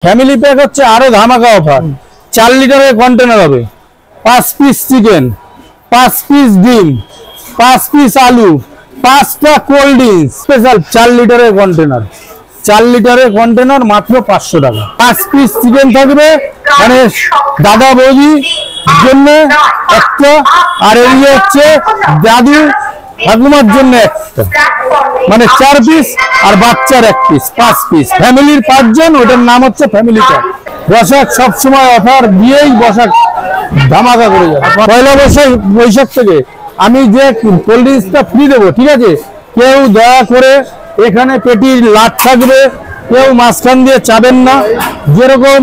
family pack হচ্ছে আরো ধামাকা অফার 4 লিটারের কন্টেনার হবে 5 পিস চিকেন 5 পিস ডিম 5 পিস আলু 5টা কোল্ড ড্রিঙ্কস স্পেশাল 4 লিটারের কন্টেনার 4 লিটারের কন্টেনার মাত্র 500 টাকা 5 পিস চিকেন থাকবে মানে দাদা বৌদি জন্য একটা আর এই হচ্ছে দাদু ঠাকুমার জন্য একটা মানে 4 পিস আর বাচ্চার 1 পিস 5 পিস ফ্যামিলির 5 জন ওটার নাম হচ্ছে ফ্যামিলি প্যাক বৈশাখ সব সময় অফার দিয়েই বৈশাখ ধামাকা করে যায় পয়লা বৈশাখ থেকে আমি যে কোল্ড ড্রিঙ্কসটা ফ্রি দেবো ঠিক আছে কেউ দয়া করে এখানে পেটির লাট থাকবে কেউ মাঝখান দিয়ে চাবেন না যেরকম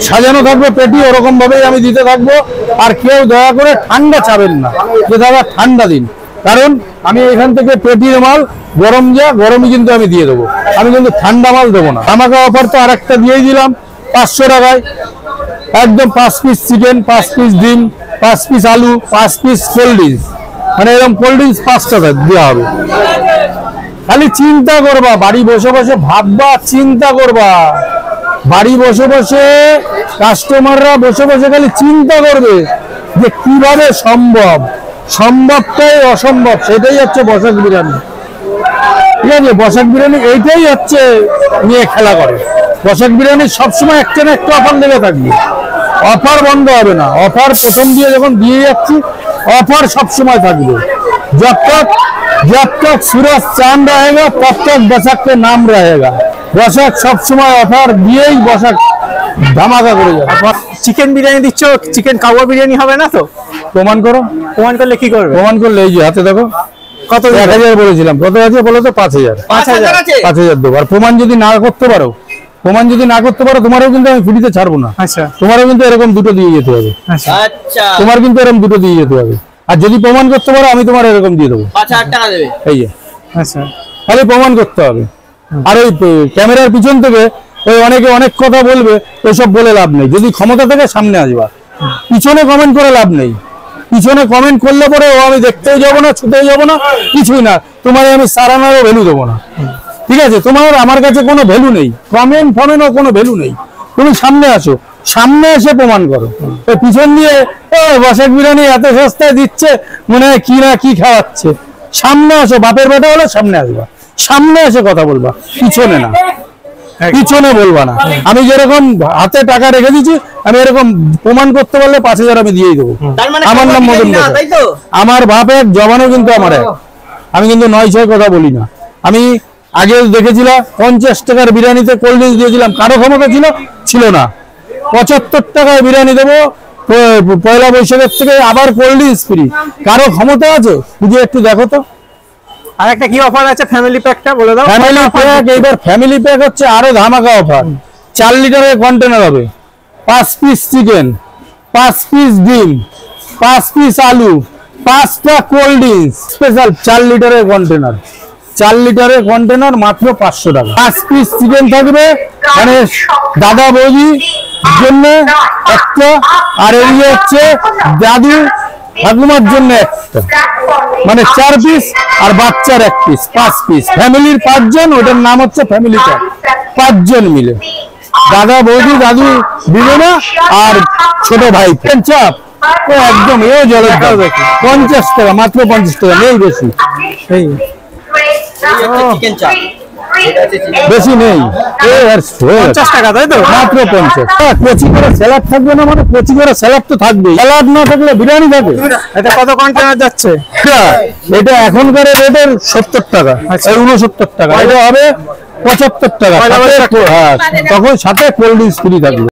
সাজানো থাকবে পেটি ওরকম ভাবেই আমি দিতে থাকবো আর কেউ দয়া করে ঠান্ডা চাবেন না যে দাদা ঠান্ডা দিন কারণ আমি এখান থেকে পেটির মাল গরম যা গরমই কিন্তু আমি দিয়ে দেবো আমি কিন্তু ঠান্ডা মাল দেবো না আমাকে অফার তো আরেকটা দিয়েই দিলাম 500 টাকায় একদম 5 পিস চিকেন 5 পিস ডিম 5 পিস আলু 5 পিস কোল্ড ড্রিঙ্কস মানে এরকম কোল্ড ড্রিঙ্কস 5 টাকা দেওয়া হবে খালি চিন্তা করবা বাড়ি বসে বসে ভাববা চিন্তা করবা বাড়ি বসে বসে কাস্টমাররা বসে বসে খালি চিন্তা করবে যে কিভাবে সম্ভবটাই অসম্ভব সেটাই হচ্ছে বৈশাখ বিরিয়ানি ঠিক আছে বৈশাখ বিরিয়ানি এইটাই হচ্ছে নিয়ে খেলা করে বৈশাখ বিরিয়ানি সবসময় একটা না একটা অফার লেগে থাকবে অফার বন্ধ হবে না অফার প্রথম দিয়ে যখন দিয়ে যাচ্ছি অফার সবসময় থাকবে जब तक सूरज चांद रहेगा तब तक बसक के नाम रहेगा बसक सब समय ऑफर दिए ही बसक धमाका করে যাবে চিকেন বিরিয়ানি দিচ্ছ চিকেন কাওয়া বিরিয়ানি হবে না তো প্রমাণ করলে কি করবে প্রমাণ করলে এই যে হাতে দেখো কত 1000 বলেছিলাম কত আছে বলো তো 5000 দেবো আর প্রমাণ যদি না করতে পারো তোমারও কিন্তু আমি ফ্রিতে ছাড়বো না আচ্ছা তোমারও কিন্তু এরকম দুটো দিয়ে যেতে হবে আচ্ছা তোমার কিন্তু এরকম দুটো দিয়ে যেতে হবে আর যদি প্রমাণ করতে পারো আমি তোমার এরকম দিয়ে দেবো 5000 টাকা দেবে এই যে আচ্ছা খালি প্রমাণ করতে হবে আর ওই ক্যামেরার পিছন থেকে ওই অনেকে অনেক কথা বলবে ওইসব বলে লাভ নেই যদি ক্ষমতা থেকে সামনে আসবা পিছনে কমেন্ট করে লাভ নেই পিছনে কমেন্ট করলে পরে ও আমি দেখতেও যাবো না ছুটেও যাবো না কিছুই না তোমার আমি সারানোরও ভ্যালু দেবো না ঠিক আছে তোমার আমার কাছে কোনো ভ্যালু নেই কমেন্টও কোনো ভ্যালু নেই তুমি সামনে আসো সামনে এসে প্রমাণ করো পিছন দিয়ে বৈশাখ বিরিয়ানি এত সস্তায় দিচ্ছে মনে হয় কি না কি খাওয়াচ্ছে সামনে আসো বাপের বেটা হলে সামনে আসবা সামনে এসে কথা বলবা পিছনে না পিছনে বলবা না আমি যেরকম হাতে টাকা রেখে দিচ্ছি আমি এরকম প্রমাণ করতে পারলে 5000 আমি দিয়েই দেবো আমার নাম মদন আমার বাপের জবানও কিন্তু আমার আমি কিন্তু 9-6 কথা বলি না আমি আগে দেখেছিলাম 50 টাকার বিরিয়ানিতে কোল্ড ড্রিঙ্কস দিয়েছিলাম কারো ক্ষমতা ছিল না 75 টাকায় বিরিয়ানি দেবো পয়লা বৈশাখের থেকে আবার কোল্ড ড্রিঙ্কস ফ্রি কারো ক্ষমতা আছে বুঝে একটু দেখো তো আর একটা কি অফার আছে ফ্যামিলি প্যাকটা বলে দাও ফ্যামিলি প্যাক এইবার ফ্যামিলি প্যাক হচ্ছে আরো ধামাকা অফার 4 লিটারের কন্টেনার হবে 5 পিস চিকেন 5 পিস ডিম 5 পিস আলু 5টা কোল্ড ড্রিঙ্কস স্পেশাল 4 লিটারের কন্টেনার 4 লিটারের কন্টেনার মাত্র 500 টাকা 5 পিস চিকেন থাকবে মানে দাদা বৌদি জন্য একটা আর এই হচ্ছে দাদু ঠাকুমার জন্য একটা মানে 4 পিস আর বাচ্চার 1 পিস 5 পিস ফ্যামিলির 5 জন ওটার নাম হচ্ছে ফ্যামিলি প্যাক 5 জন মিলে দাদা বৌদি দাদু দিবেনা আর ছোট ভাই চাপ ও একদম এও জলের দাম 50 টাকা মাত্র 50 টাকা নেই বেশি এই চিকেন চাপ বেশি নেই 50 টাকা তাই তো মাত্র 50 কচি করে স্যালাড থাকবে না মানে কচি করে স্যালাড তো থাকবেই স্যালাড না থাকলে বিরিয়ানি থাকে এটা কত কন্টেনার যাচ্ছে এটা এখনকার রেটের 70 টাকা 69 টাকা এটা হবে 75 টাকা তখন সাথে কোল্ড ড্রিঙ্কস ফ্রি থাকবে